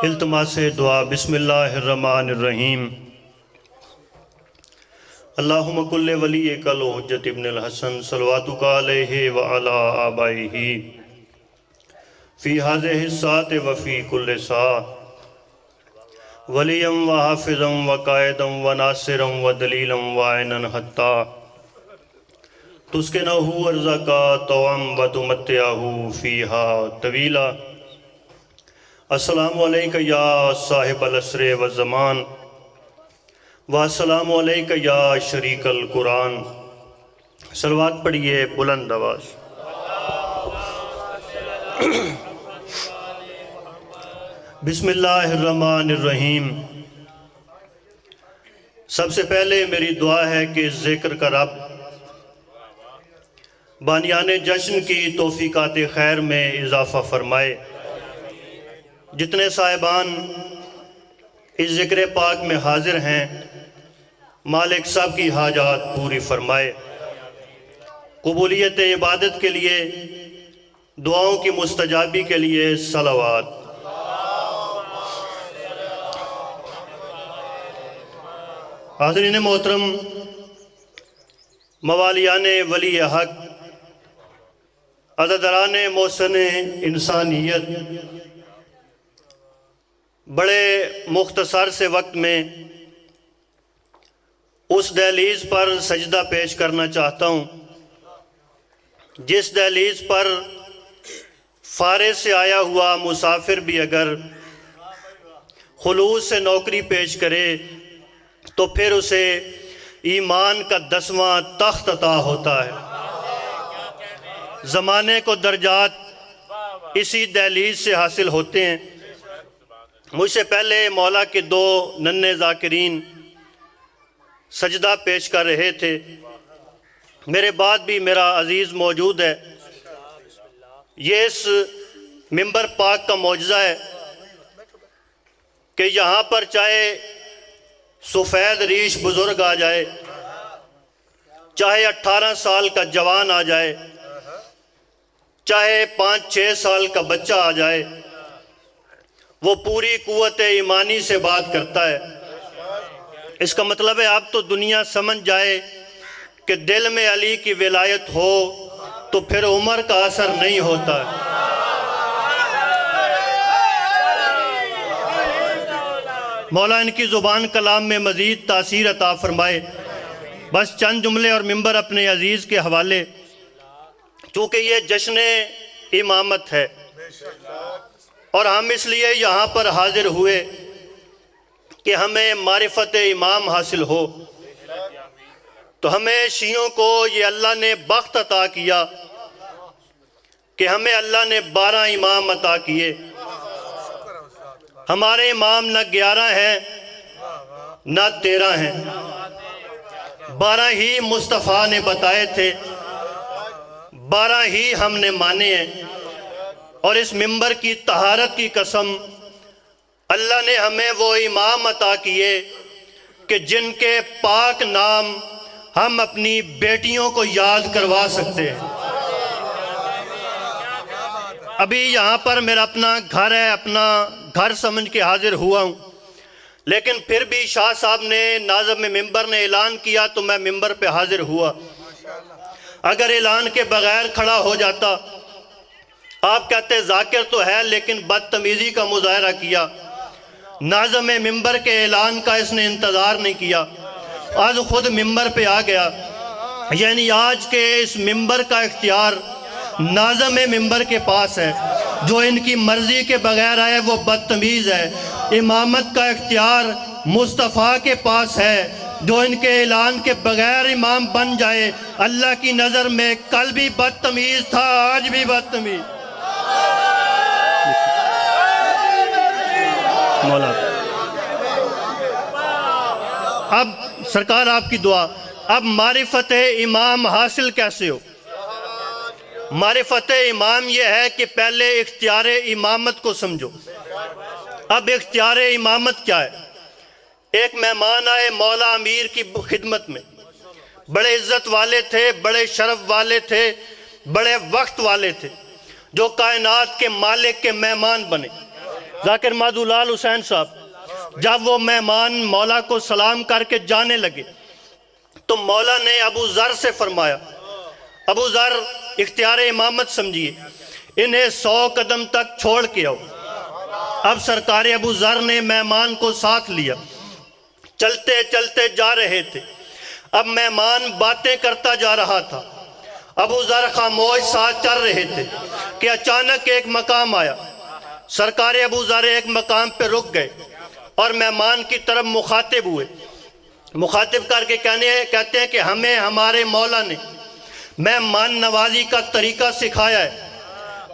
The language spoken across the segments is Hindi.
इल्तमास दुआ बिस्मिल्लाहिर्रहमानिर्रहीम। अल्लाहुम्मा कुल्ले वलिय्यकल हुज्जत इब्नुल हसन सलवातुका अलैहि व अला आबाइही फ़ी हाज़िहि साअति व फ़ी कुल्लि साअ वलिय्यम व हाफ़िज़म व क़ाइदम व नासिरम व दलीलम व ऐनन हत्ता तुस्किनहु अर्ज़का तौअम व तुमत्तिअहु फ़ीहा तवीला। अस्सलामु अलैका या साहिबल अस्र व ज़मान व अस्सलामु अलैका या शरीकल कुरान। सलवात पढ़िए बुलंद आवाज़। बिस्मिल्लाहिर्रहमानिर्रहीम। सबसे पहले मेरी दुआ है कि ज़िक्र का रब बानियाने जश्न की तौफ़ीक़ात खैर में इजाफ़ा फरमाए। जितने साहिबान इस ज़िक्र पाक में हाजिर हैं, मालिक सब की हाजात पूरी फरमाए। कबूलियत इबादत के लिए, दुआओं की मुस्तजाबी के लिए सलावात। हाज़रीन मोहतरम, मवालियाने वली हक, अज़दराने मोहसन इंसानियत, बड़े मुख्तसर से वक्त में उस दहलीज़ पर सजदा पेश करना चाहता हूँ जिस दहलीज़ पर फारे से आया हुआ मुसाफिर भी अगर खुलूस से नौकरी पेश करे तो फिर उसे ईमान का 10वां तख्त अता होता है। ज़माने को दर्जात इसी दहलीज़ से हासिल होते हैं। मुझसे पहले मौला के दो नन्हे ज़ाकिरीन सजदा पेश कर रहे थे, मेरे बाद भी मेरा अज़ीज़ मौजूद है। ये इस मिंबर पाक का मौजज़ा है कि यहाँ पर चाहे सफ़ेद रीश बुज़ुर्ग आ जाए, चाहे 18 साल का जवान आ जाए, चाहे 5-6 साल का बच्चा आ जाए, वो पूरी कुव्वत ईमानी से बात करता है। इसका मतलब है आप तो दुनिया समझ जाए कि दिल में अली की विलायत हो तो फिर उम्र का असर नहीं होता। मौला इनकी ज़ुबान कलाम में मज़ीद तासीर अता फरमाए। बस चंद जुमले और मिंबर अपने अजीज़ के हवाले, चूँकि ये जश्न इमामत है और हम इसलिए यहाँ पर हाजिर हुए कि हमें मारिफत इमाम हासिल हो। तो हमें शियों को ये अल्लाह ने बख्त अता किया कि हमें अल्लाह ने 12 इमाम अता किए। हमारे इमाम न 11 हैं न 13 हैं, 12 ही मुस्तफ़ा ने बताए थे, 12 ही हमने माने हैं। और इस मिंबर की तहारत की कसम, अल्लाह ने हमें वो इमाम अता किए कि जिनके पाक नाम हम अपनी बेटियों को याद करवा सकते हैं। अभी यहाँ पर मेरा अपना घर है, अपना घर समझ के हाजिर हुआ हूँ, लेकिन फिर भी शाह साहब ने, नाज़िम मिंबर ने ऐलान किया तो मैं मिंबर पे हाजिर हुआ। अगर ऐलान के बगैर खड़ा हो जाता, आप कहते जाकिर तो है लेकिन बदतमीज़ी का मुजाहरा किया। नाज़िम मिंबर के ऐलान का इसने इंतज़ार नहीं किया, आज खुद मिंबर पे आ गया। यानी आज के इस मिंबर का इख्तियार नाज़िम मिंबर के पास है। जो इनकी मर्ज़ी के बगैर आए वो बदतमीज़ है। इमामत का इख्तियार मुस्तफ़ा के पास है। जो इनके ऐलान के बगैर इमाम बन जाए, अल्लाह की नज़र में कल भी बदतमीज़ था, आज भी बदतमीज़। मौला अब सरकार आपकी दुआ। अब मारिफत इमाम हासिल कैसे हो? मारिफत इमाम यह है कि पहले इख्तियार इमामत को समझो। अब इख्तियार इमामत क्या है? एक मेहमान आए मौला अमीर की खिदमत में, बड़े इज्जत वाले थे, बड़े शरफ वाले थे, बड़े वक्त वाले थे। जो कायनात के मालिक के मेहमान बने। जाकिर मादुलाल हुसैन साहब जब वो मेहमान मौला को सलाम करके जाने लगे तो मौला ने अबू ज़र से फरमाया, अबू ज़र इख्तियार इमामत समझिए, इन्हें 100 कदम तक छोड़ के आओ। अब सरकार अबू ज़र ने मेहमान को साथ लिया, चलते चलते जा रहे थे। अब मेहमान बातें करता जा रहा था, अबू ज़र खामोश साथ चल रहे थे कि अचानक एक मकाम आया। सरकार अबू ज़र एक मकाम पे रुक गए और मेहमान की तरफ मुखातिब हुए। मुखातिब करके कहते हैं कि हमें हमारे मौला ने मेहमान नवाजी का तरीका सिखाया है,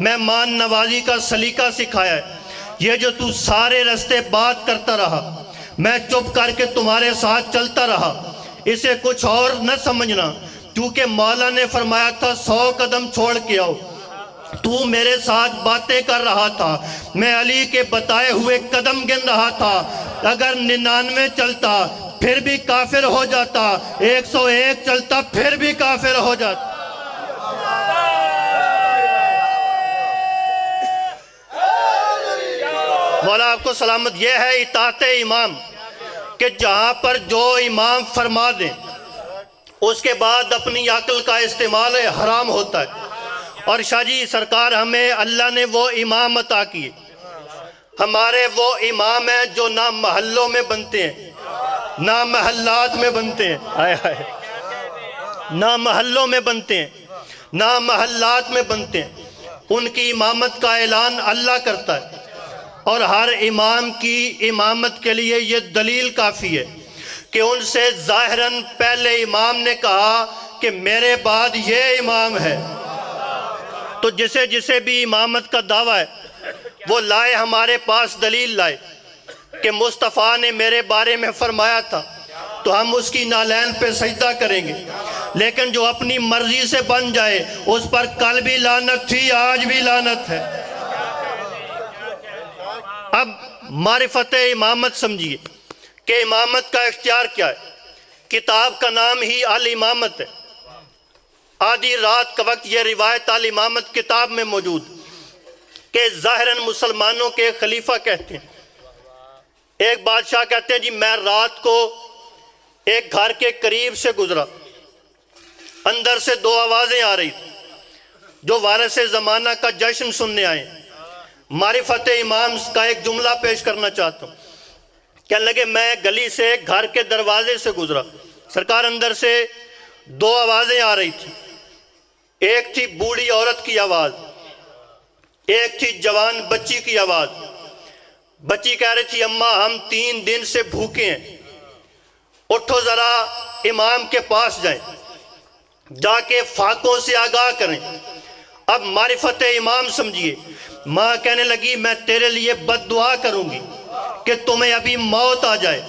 मेहमान नवाजी का सलीका सिखाया है। ये जो तू सारे रास्ते बात करता रहा, मैं चुप करके तुम्हारे साथ चलता रहा, इसे कुछ और न समझना, क्योंकि मौला ने फरमाया था 100 कदम छोड़ के आओ। तू मेरे साथ बातें कर रहा था, मैं अली के बताए हुए कदम गिन रहा था। अगर 99 चलता फिर भी काफिर हो जाता, 101 चलता फिर भी काफिर हो जाता। मौला आपको सलामत। यह है इताअत इमाम कि जहाँ पर जो इमाम फरमा दें उसके बाद अपनी अक्ल का इस्तेमाल हराम होता है। और शाह जी सरकार हमें अल्लाह ने वो इमाम अता किए, हमारे वो इमाम हैं जो ना महल्लों में बनते हैं ना महल्लात में बनते हैं, हाय हाय, ना महल्लों में बनते हैं ना महल्लात में बनते हैं। उनकी इमामत का ऐलान अल्लाह करता है और हर इमाम की इमामत के लिए ये दलील काफ़ी है कि उनसे ज़ाहिरन पहले इमाम ने कहा कि मेरे बाद ये इमाम है। तो जिसे जिसे भी इमामत का दावा है वो लाए, हमारे पास दलील लाए कि मुस्तफ़ा ने मेरे बारे में फरमाया था, तो हम उसकी नालैन पे सजदा करेंगे। लेकिन जो अपनी मर्जी से बन जाए उस पर कल भी लानत थी, आज भी लानत है। अब मारिफत इमामत समझिए कि इमामत का इख्तियार क्या है। किताब का नाम ही अल इमामत है। आधी रात का वक्त यह रिवायत अल इमामत किताब में मौजूद कि ज़ाहिरन मुसलमानों के खलीफा कहते हैं। एक बादशाह कहते हैं जी मैं रात को एक घर के करीब से गुजरा, अंदर से 2 आवाज़ें आ रही थी जो वारिस ज़माना का जश्न सुनने आए। मारिफत इमाम का एक जुमला पेश करना चाहता हूँ। कहने लगे मैं गली से घर के दरवाजे से गुजरा, सरकार अंदर से 2 आवाज़ें आ रही थी। एक थी बूढ़ी औरत की आवाज़, एक थी जवान बच्ची की आवाज़। बच्ची कह रही थी अम्मा हम 3 दिन से भूखे हैं, उठो ज़रा इमाम के पास जाएं, जाके फाकों से आगाह करें। अब मारिफत इमाम समझिए। माँ कहने लगी मैं तेरे लिए बद्दुआ करूँगी कि तुम्हें अभी मौत आ जाए।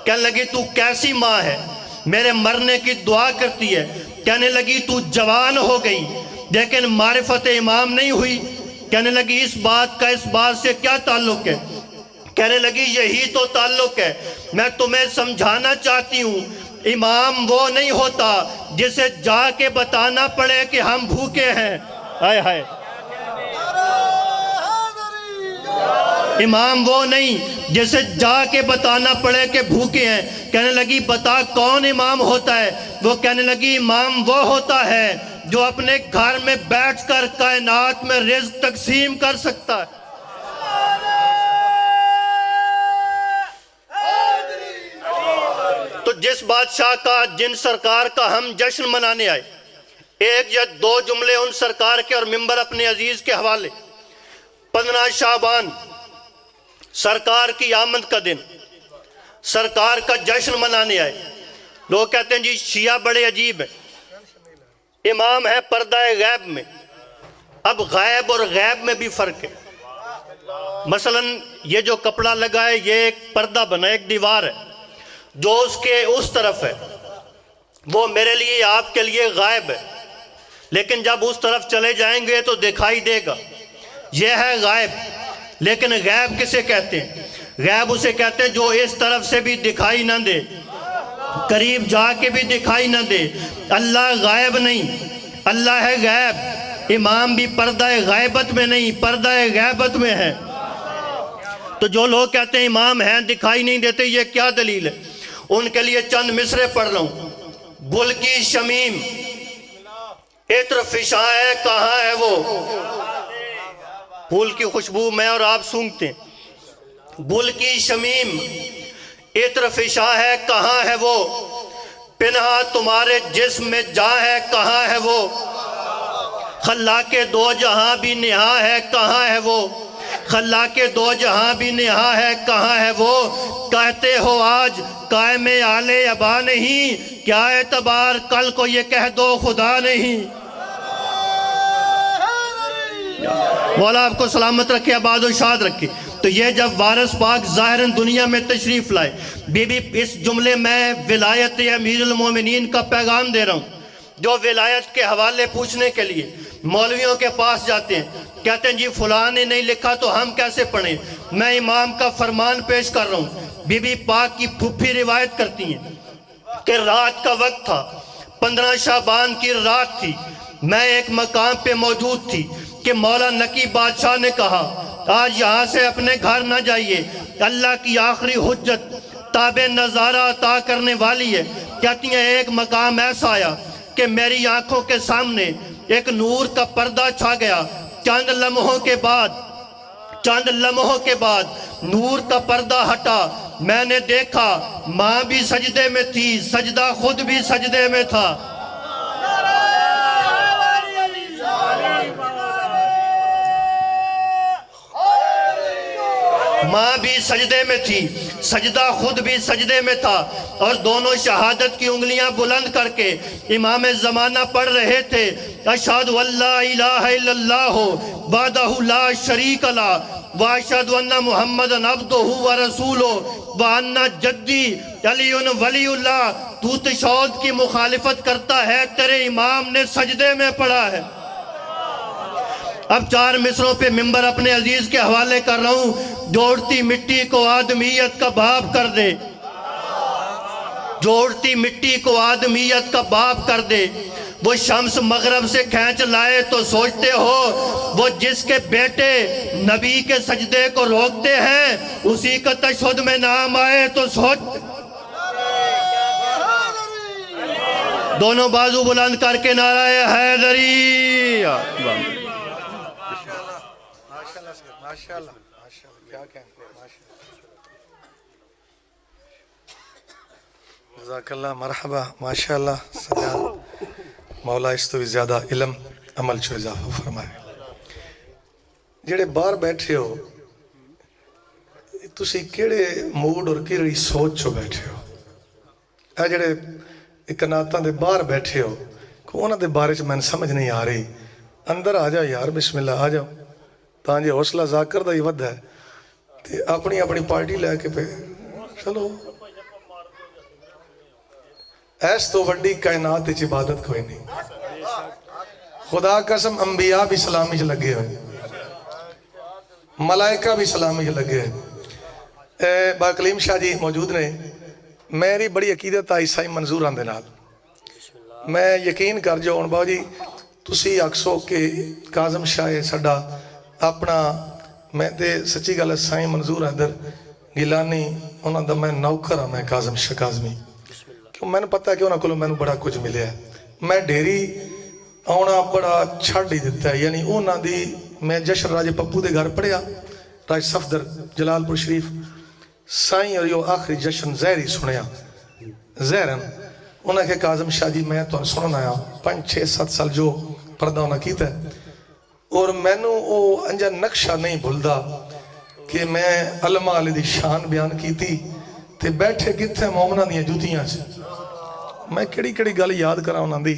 कहने लगी तू कैसी माँ है, मेरे मरने की दुआ करती है। कहने लगी तू जवान हो गई लेकिन मारिफत इमाम नहीं हुई। कहने लगी इस बात का इस बात से क्या ताल्लुक़ है। कहने लगी यही तो ताल्लुक़ है, मैं तुम्हें समझाना चाहती हूँ। इमाम वो नहीं होता जिसे जाके बताना पड़े कि हम भूखे हैं। हाय हाय, इमाम वो नहीं जिसे जाके बताना पड़े कि भूखे हैं। कहने लगी बता कौन इमाम होता है। वो कहने लगी इमाम वो होता है जो अपने घर में बैठकर कायनात में रिज़्क़ तकसीम कर सकता है। तो जिस बादशाह का जिन सरकार का हम जश्न मनाने आए, 1 या 2 जुमले उन सरकार के और मिंबर अपने अजीज़ के हवाले। 15 शाबान सरकार की आमद का दिन, सरकार का जश्न मनाने आए। लोग कहते हैं जी शिया बड़े अजीब हैं, इमाम है पर्दा गैब में। अब गैब और गैब में भी फ़र्क है। मसलन ये जो कपड़ा लगा है ये एक पर्दा बना, एक दीवार है जो उसके उस तरफ है, वो मेरे लिए आपके लिए गायब है, लेकिन जब उस तरफ चले जाएंगे तो दिखाई देगा। यह है गायब। लेकिन गैब किसे कहते हैं? गैब उसे कहते हैं जो इस तरफ से भी दिखाई ना दे, करीब जाके भी दिखाई ना दे। अल्लाह गायब नहीं, अल्लाह है गैब। इमाम भी पर्दा गायबत में नहीं, पर्दा गैबत में है। तो जो लोग कहते हैं इमाम हैं दिखाई नहीं देते, ये क्या दलील है? उनके लिए चंद मिसरे पढ़ रहा हूँ। गुल की शमीम इत्र फिशा है, कहाँ है वो? फूल की खुशबू मैं और आप सूंघते हैं। गुल की शमीम इत्र फिशा है, कहाँ है वो? पिन्हा तुम्हारे जिस्म में जा है, कहाँ है वो? खल्ला के दो जहां भी निहा है, कहाँ है वो? खल्ला के दो जहां भी निहा है, कहाँ है वो? कहते हो आज कायमे आले अबा नहीं, क्या एतबार कल को ये कह दो खुदा नहीं। मौला आपको सलामत रखे, आबाद और शाद रखे। तो ये जब वारिस पाक ज़ाहिरन दुनिया में तशरीफ़ लाए, बीबी इस जुमले में विलायत अमीरुल मोमिनीन का पैगाम दे रहा हूँ। जो विलायत के हवाले पूछने के लिए मौलवियों के पास जाते हैं, कहते हैं जी फलां ने नहीं लिखा तो हम कैसे पढ़ें। मैं इमाम का फरमान पेश कर रहा हूँ। बीबी पाक की फूफी रिवायत करती हैं कि रात का वक्त था, 15 शाबान की रात थी। मैं एक मकाम पे मौजूद थी कि मौला नकी बादशाह ने कहा आज यहाँ से अपने घर न जाइए, अल्लाह की आखिरी हुज्जत ताबे नज़ारा अता करने वाली है। कहती हैं एक मकाम ऐसा आया कि मेरी आंखों के सामने एक नूर का पर्दा छा गया। चंद लम्हों के बाद नूर का पर्दा हटा। मैंने देखा माँ भी सजदे में थी, सजदा खुद भी सजदे में था। माँ भी सजदे में थी, सजदा खुद भी सजदे में था, और दोनों शहादत की उंगलियां बुलंद करके इमाम ज़माना पढ़ रहे थे। अशहदु अल्ला इलाहा इल्लल्लाह वहदहु ला शरीक लहु व अशहदु अन्ना मुहम्मदन अब्दुहु व रसूलुहु व अन्ना जद्दी अलीयुन वलीउल्लाह। तू तशौद की मुखालिफत करता है, तेरे इमाम ने सजदे में पढ़ा है। अब 4 मिसरों पे मिंबर अपने अजीज के हवाले कर रहा हूँ। जोड़ती मिट्टी को आदमियत का बाप कर दे, जोड़ती मिट्टी को आदमियत का बाप कर दे। वो शम्स मगरब से खींच लाए तो सोचते हो वो जिसके बेटे नबी के सजदे को रोकते हैं उसी का तशहुद में नाम आए तो सोच। दोनों बाजू बुलंद करके नाराए हैदरी। माशाल्लाह माशाल्लाह, क्या कहते हैं, माशाल्लाह जज़ाकल्लाह मरहबा माशाल्लाह। सदा मौला इस तो भी ज़्यादा इल्म अमल चो इजाफा फरमाए। जेड़े बाहर बैठे हो तुसी केड़े मूड और केड़ी सोच चो बैठे हो? ए जेड़े कनातां दे बाहर बैठे हो उन्हां दे बारे च मैनूं समझ नहीं आ रही। अंदर आ जाओ यार, बिस्मिल्लाह आ जाओ। तां जे हौसला जाकर दा ही वध है ते अपनी अपनी पार्टी लैके पे चलो। ऐस तो वड्डी कायनात विच इबादत कोई नहीं। खुदा कसम अंबिया भी सलामी च लगे हुए, मलाइका भी सलामी च लगे हुए। बा कलीम शाह जी मौजूद ने। मेरी बड़ी अकीदत आई साईं मंजूर आंदे नाल। मैं यकीन कर जाओ हुण बाबा जी तुसी आखसो कि काजम शाह है साडा अपना। मैं तो सच्ची गल साईं मंजूर हैदर गिलानी उन्होंने दा मैं नौकर हाँ। मैं काजम शाह काजमी क्यों मैंने पता है कि उन्होंने को मैंने बड़ा कुछ मिले है। मैं डेरी आना बड़ा छड़ ही दिता है। यानी उन्होंने मैं जशन राजे पप्पू के घर पढ़िया, राज सफदर जलालपुर शरीफ। साईं और यो आखिरी जशन जहरी सुनिया जहरन। उन्हें के काजम शाह जी मैं तो सुनना आया 5-6-7 साल जो पर्दा उन्हें किया और मैनू वो अंजा नक्शा नहीं भूलता कि मैं अलमा अली दी शान बयान की थी ते बैठे किथे मोमना दी जुतियां च। मैं केड़ी केड़ी गल याद करा उन्होंने दी।